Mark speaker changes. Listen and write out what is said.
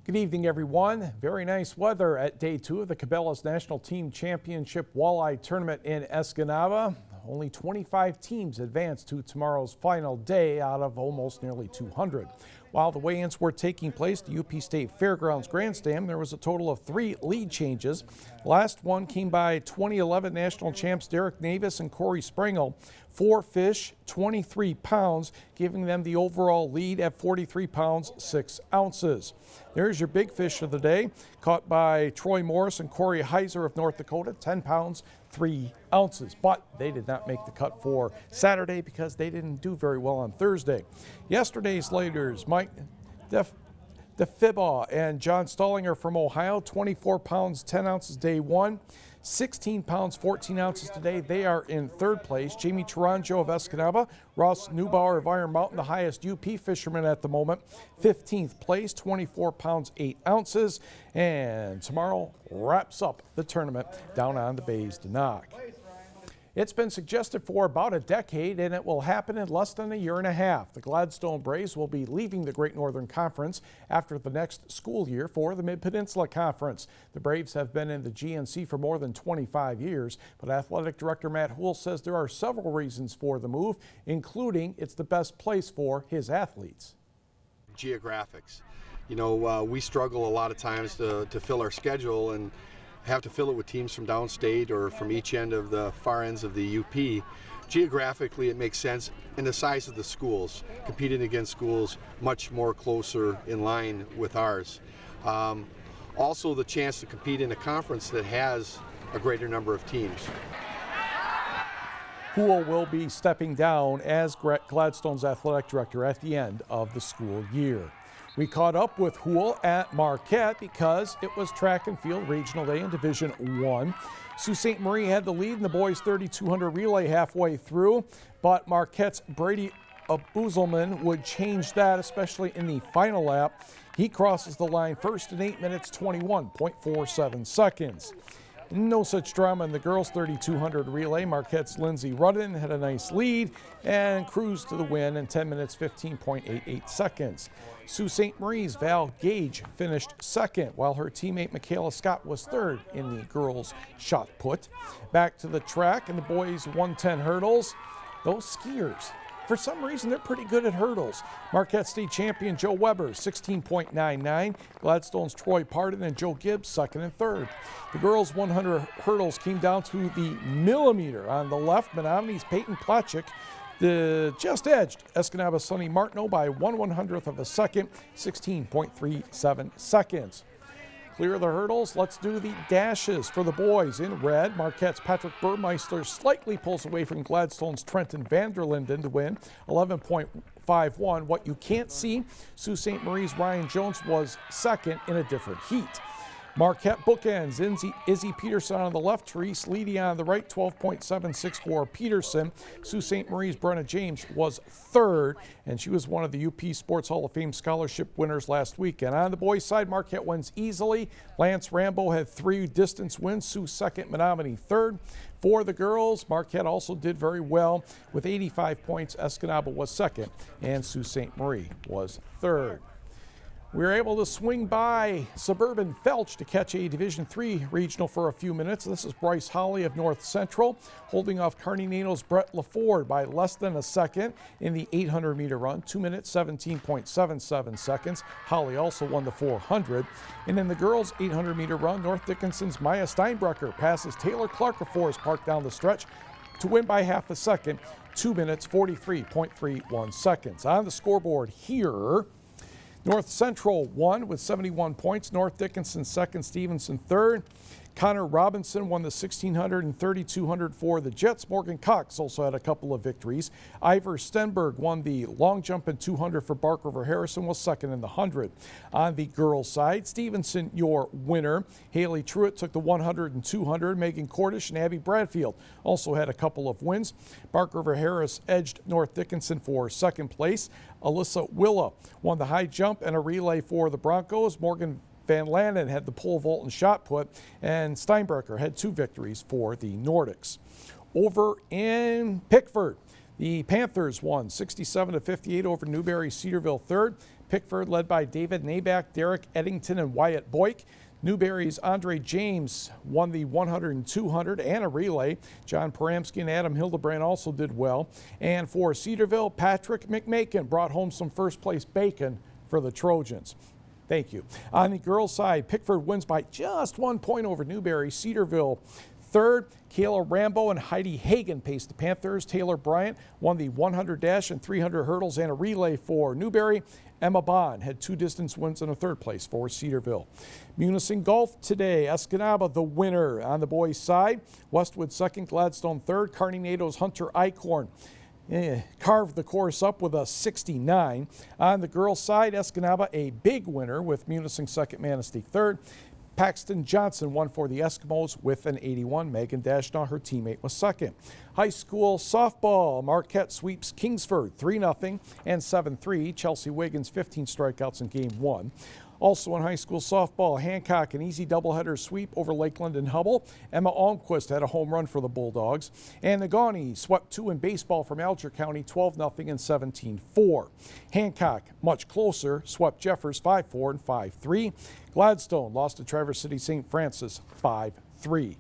Speaker 1: Good evening, everyone. Very nice weather at day 2 of the Cabela's National Team Championship Walleye Tournament in Escanaba. Only 25 teams advanced to tomorrow's final day out of almost nearly 200. While the weigh-ins were taking place at the UP State Fairgrounds Grandstand, there was a total of 3 lead changes. The last one came by 2011 national champs Derek Navis and Corey Sprengel. 4 fish, 23 pounds, giving them the overall lead at 43 pounds, 6 ounces. There's your big fish of the day, caught by Troy Morris and Corey Heiser of North Dakota, 10 pounds, 3 ounces. But they did not make the cut for Saturday because they didn't do very well on Thursday. Yesterday's leaders, Mike DeFiba and John Stallinger from Ohio, 24 pounds, 10 ounces day 1. 16 pounds, 14 ounces today. They are in 3rd place. Jamie Taranjo of Escanaba, Ross Neubauer of Iron Mountain, the highest UP fisherman at the moment, 15th place, 24 pounds, 8 ounces. And tomorrow wraps up the tournament down on the Bays de Noc. It's been suggested for about a decade, and it will happen in less than a year and a half. The Gladstone Braves will be leaving the Great Northern Conference after the next school year for the Mid-Peninsula Conference. The Braves have been in the GNC for more than 25 years, but Athletic Director Matt Houle says there are several reasons for the move, including it's the best place for his athletes.
Speaker 2: Geographics. You know, we struggle a lot of times to fill our schedule and have to fill it with teams from downstate or from each end of the far ends of the UP. Geographically, it makes sense, and the size of the schools, competing against schools much more closer in line with ours. Also, the chance to compete in a conference that has a greater number of teams.
Speaker 1: Houle will be stepping down as Gladstone's athletic director at the end of the school year. We caught up with Houle at Marquette because it was track and field regional day in Division I. Sault Ste. Marie had the lead in the boys 3200 relay halfway through, but Marquette's Brady Abuzelman would change that, especially in the final lap. He crosses the line first in 8 minutes 21.47 seconds. No such drama in the girls 3200 relay. Marquette's Lindsay Rudden had a nice lead and cruised to the win in 10 minutes 15.88 seconds. Sault Ste. Marie's Val Gage finished second, while her teammate Michaela Scott was third in the girls shot put. Back to the track and the boys 110 hurdles. Those skiers, for some reason, they're pretty good at hurdles. Marquette State champion Joe Weber, 16.99. Gladstone's Troy Pardon and Joe Gibbs, second and third. The girls' 100 hurdles came down to the millimeter. On the left, Menominee's Peyton Plachik just edged Escanaba Sonny Martineau by 1/100th of a second, 16.37 seconds. Clear the hurdles. Let's do the dashes for the boys. In red, Marquette's Patrick Burmeister slightly pulls away from Gladstone's Trenton Vanderlinden to win 11.51. What you can't see, Sault Ste. Marie's Ryan Jones was second in a different heat. Marquette bookends, Izzy Peterson on the left, Therese Leedy on the right, 12.76 for Peterson. Sault Ste. Marie's Brenna James was third, and she was one of the UP Sports Hall of Fame scholarship winners last weekend. On the boys' side, Marquette wins easily. Lance Rambo had 3 distance wins, Sue second, Menominee third. For the girls, Marquette also did very well with 85 points. Escanaba was second, and Sault Ste. Marie was third. We were able to swing by Suburban Felch to catch a Division III regional for a few minutes. This is Bryce Holly of North Central, holding off Kearney Nato's Brett LaFord by less than a second in the 800-meter run, 2 minutes, 17.77 seconds. Holly also won the 400. And in the girls' 800-meter run, North Dickinson's Maya Steinbrecher passes Taylor Clark of Forest Park down the stretch to win by half a second, 2 minutes, 43.31 seconds. On the scoreboard here, North Central won with 71 points. North Dickinson second, Stevenson third. Connor Robinson won the 1600 and 3200 for the Jets. Morgan Cox also had a couple of victories. Ivor Stenberg won the long jump and 200 for Bark River Harrison, was second in the 100. On the girls' side, Stevenson, your winner. Haley Truitt took the 100 and 200. Megan Cordish and Abby Bradfield also had a couple of wins. Bark River Harris edged North Dickinson for second place. Alyssa Willa won the high jump and a relay for the Broncos. Morgan Van Lannen had the pole vault and shot put, and Steinbrecher had 2 victories for the Nordics. Over in Pickford, the Panthers won 67-58 over Newberry Cedarville third. Pickford led by David Nabak, Derek Eddington, and Wyatt Boyk. Newberry's Andre James won the 100 and 200 and a relay. John Paramsky and Adam Hildebrand also did well. And for Cedarville, Patrick McMakin brought home some first place bacon for the Trojans. Thank you. On the girls' side, Pickford wins by just 1 point over Newberry. Cedarville third. Kayla Rambo and Heidi Hagan paced the Panthers. Taylor Bryant won the 100 dash and 300 hurdles and a relay for Newberry. Emma Bond had 2 distance wins and a third place for Cedarville. Munising Golf today. Escanaba the winner on the boys' side. Westwood second, Gladstone third. Kearney NATO's Hunter Eichhorn carved the course up with a 69. On the girls' side, Escanaba a big winner with Munising second, Manistee third. Paxton Johnson won for the Eskimos with an 81. Megan Dashnaw, her teammate, was second. High school softball, Marquette sweeps Kingsford 3-0 and 7-3. Chelsea Wiggins 15 strikeouts in game 1. Also in high school softball, Hancock an easy doubleheader sweep over Lakeland and Hubble. Emma Almquist had a home run for the Bulldogs. And Negaunee swept 2 in baseball from Alger County 12-0 and 17-4. Hancock, much closer, swept Jeffers 5-4 and 5-3. Gladstone lost to Traverse City St. Francis 5-3.